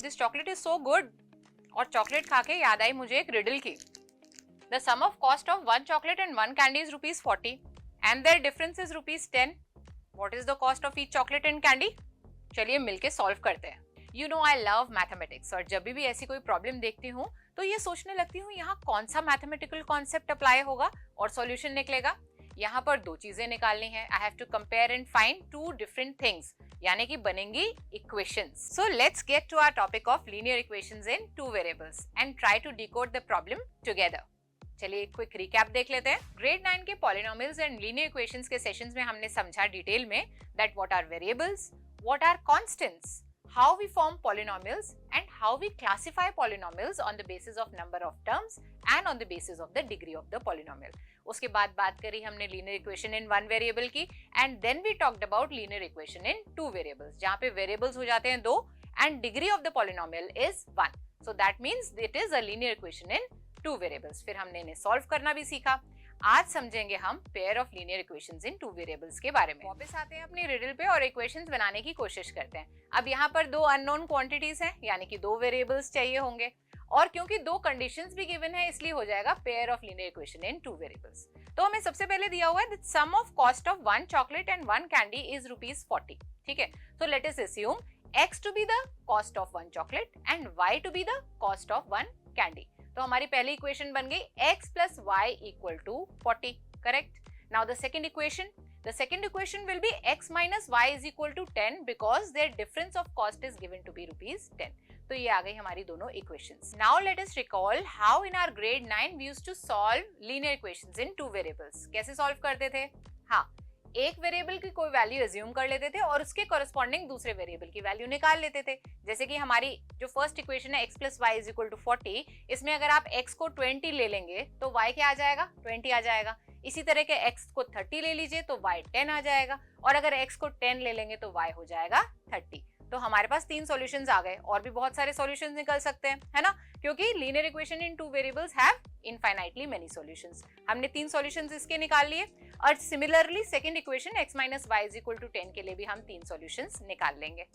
This chocolate is so good. और chocolate खा के याद आई मुझे एक रिडल की। The sum of cost of one chocolate and one candy is ₹40 and their difference is ₹10। What is the cost of each chocolate and candy? चलिए मिलके सॉल्व करते हैं। You know I love mathematics और जब भी ऐसी कोई प्रॉब्लम देखती हूँ तो ये सोचने लगती हूँ यहाँ कौन सा मैथमेटिकल कॉन्सेप्ट अप्लाई होगा और सॉल्यूशन निकलेगा। यहाँ पर दो चीजें निकालनी है। I have to compare and find two different things, यानी कि बनेंगी equations. So let's get to our topic of linear equations in two variables and try to decode the problem together. चलिए एक क्विक रिकैप देख लेते हैं। Grade 9 के polynomials and linear equations के सेशंस में हमने समझा डिटेल में that what are variables, what are constants, how we form polynomials and how we classify polynomials on the basis of number of terms and on the basis of the degree of the polynomial. उसके बाद बात करी हमने linear equation in one variable की and then we talked about linear equation in two variables जहाँ पे variables हो जाते हैं दो and degree of the polynomial is 1. So that means it is a linear equation in two variables. फिर हमने इन्हें solve करना भी सीखा। आज समझेंगे हम pair of linear equations in two variables के बारे में। वापस आते हैं अपनी रिडल पे और इक्वेशंस बनाने की कोशिश करते हैं। अब यहाँ पर दो अननोन क्वांटिटीज हैं, यानी कि दो वेरिएबल्स चाहिए होंगे और क्योंकि दो कंडीशंस भी गिवन है इसलिए हो जाएगा pair of linear equation in two variables. तो हमें सबसे पहले दिया हुआ है that sum of cost of one chocolate and one candy is ₹40। ठीक है, तो let us assume x to be the cost of one chocolate and y to be the cost of one candy. तो हमारी पहली equation बन गई x plus y equal to 40, correct? Now the second equation will be x minus y is equal to 10 because their difference of cost is given to be ₹10. तो ये आ गई हमारी दोनों equations. Now let us recall how in our grade 9 we used to solve linear equations in two variables. कैसे solve करते थे? हाँ, एक वेरिएबल की कोई वैल्यू एज्यूम कर लेते थे और उसके कॉरेस्पॉन्डिंग दूसरे वेरिएबल की वैल्यू निकाल लेते थे। जैसे कि हमारी जो फर्स्ट इक्वेशन है x plus y is equal to 40, इसमें अगर आप x को 20 ले लेंगे तो y क्या आ जाएगा? 20 आ जाएगा। इसी तरह के x को 30 ले लीजिए तो y 10 आ जाएगा और अगर x को 10 ले लेंगे तो y हो जाएगा 30। तो हमारे पास तीन सॉल्यूशंस आ गए और भी बहुत सारे सॉल्यूशंस निकल सकते हैं, है ना, क्योंकि linear equation in two variables have infinitely many solutions. हमने तीन सॉल्यूशंस इसके निकाल लिए और similarly second equation x minus y is equal to 10 के लिए भी हम तीन सॉल्यूशंस निकाल लेंगे।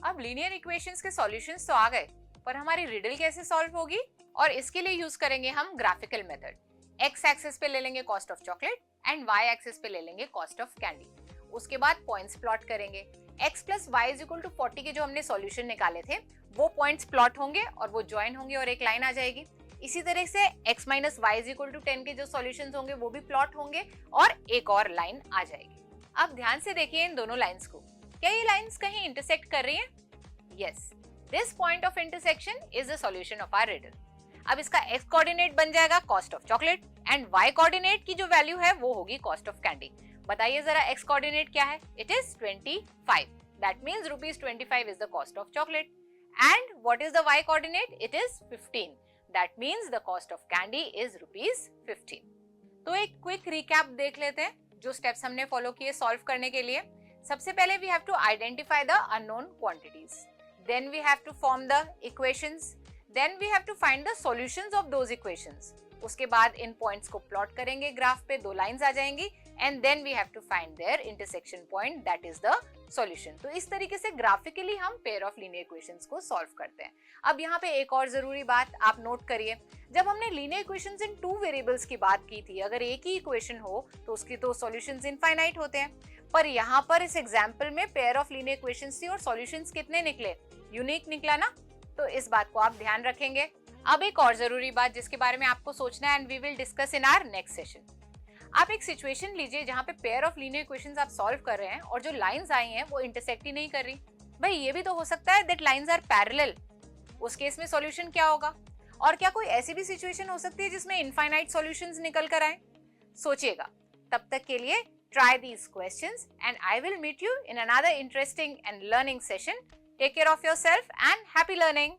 अब लीनियर इक्वेशंस के सॉल्यूशंस तो आ गए, पर हमारी रिडल कैसे सॉल्व होगी? और इसके लिए यूज करेंगे हम ग्राफिकल मेथड। x एक्सिस पे ले लेंगे cost of chocolate and y axis पे ले लेंगे कॉस्ट ऑफ कैंडी। उसके बाद पॉइंट्स प्लॉट करेंगे। x plus y is equal to 40 के जो हमने सॉल्यूशन निकाले थे वो पॉइंट्स प्लॉट होंगे और वो ज्वाइन होंगे और एक लाइन आ जाएगी। इसी तरह से x minus y is equal to 10 के जो सॉल्यूशंस होंगे वो भी प्लॉट होंगे और एक और लाइन आ जाएगी। अब ध्यान से देखिए इन दोनों लाइंस को, क्या ये लाइंस कहीं इंटरसेक्ट कर रही हैं? Yes, this point of intersection is the solution of our riddle. अब इसका x कोऑर्डिनेट बन जाएगा cost of chocolate and y coordinate की जो वैल्यू है वो होगी कॉस्ट ऑफ कैंडी। बताइए जरा x कोऑर्डिनेट क्या है? It is 25। That means ₹25 is the cost of chocolate. And what is the y coordinate? It is 15. That means the cost of candy is ₹15. तो एक क्विक रिकैप देख लेते हैं जो स्टेप्स हमने फॉलो किए सॉल्व करने के लिए। सबसे पहले we have to identify the unknown quantities, then we have to form the equations, then we have to find the solutions of those equations. उसके बाद इन पॉइंट्स को प्लॉट करेंगे ग्राफ पे, दो लाइंस आ जाएंगी and then we have to find their intersection point, that is the solution. तो इस तरीके से ग्राफिकली हम पेयर ऑफ लीनियर इक्वेशंस को सॉल्व करते हैं। अब यहाँ पे एक और जरूरी बात आप नोट करिए, जब हमने linear equations in two variables की बात की थी, अगर एक ही इक्वेशन हो तो उसकी तो सॉल्यूशंस इनफाइनाइट होते हैं, पर यहाँ पर इस एग्जाम्पल में पेयर ऑफ लीनियर इक्वेशंस थी और सॉल्यूशंस कितने निकले? यूनिक निकला ना। तो इस बात को आप ध्यान रखेंगे। अब एक और जरूरी बात जिसके बारे में आपको सोचना है and we will discuss in our next session. आप एक सिचुएशन लीजिए जहाँ पे पेयर ऑफ लीनियर इक्वेशंस आप सॉल्व कर रहे हैं और जो लाइंस आई हैं वो इंटरसेक्ट ही नहीं कर रही। भाई ये भी तो हो सकता है दैट लाइंस आर पैरेलल। उस केस में सॉल्यूशन क्या होगा? और क्या कोई ऐसी भी सिचुएशन हो सकती है जिसमें इनफाइनाइट सॉल्यूशंस निकल कर आए? सोचिएगा। तब तक के लिए try these questions and I will meet you in another interesting and learning session. Take care of yourself and happy learning.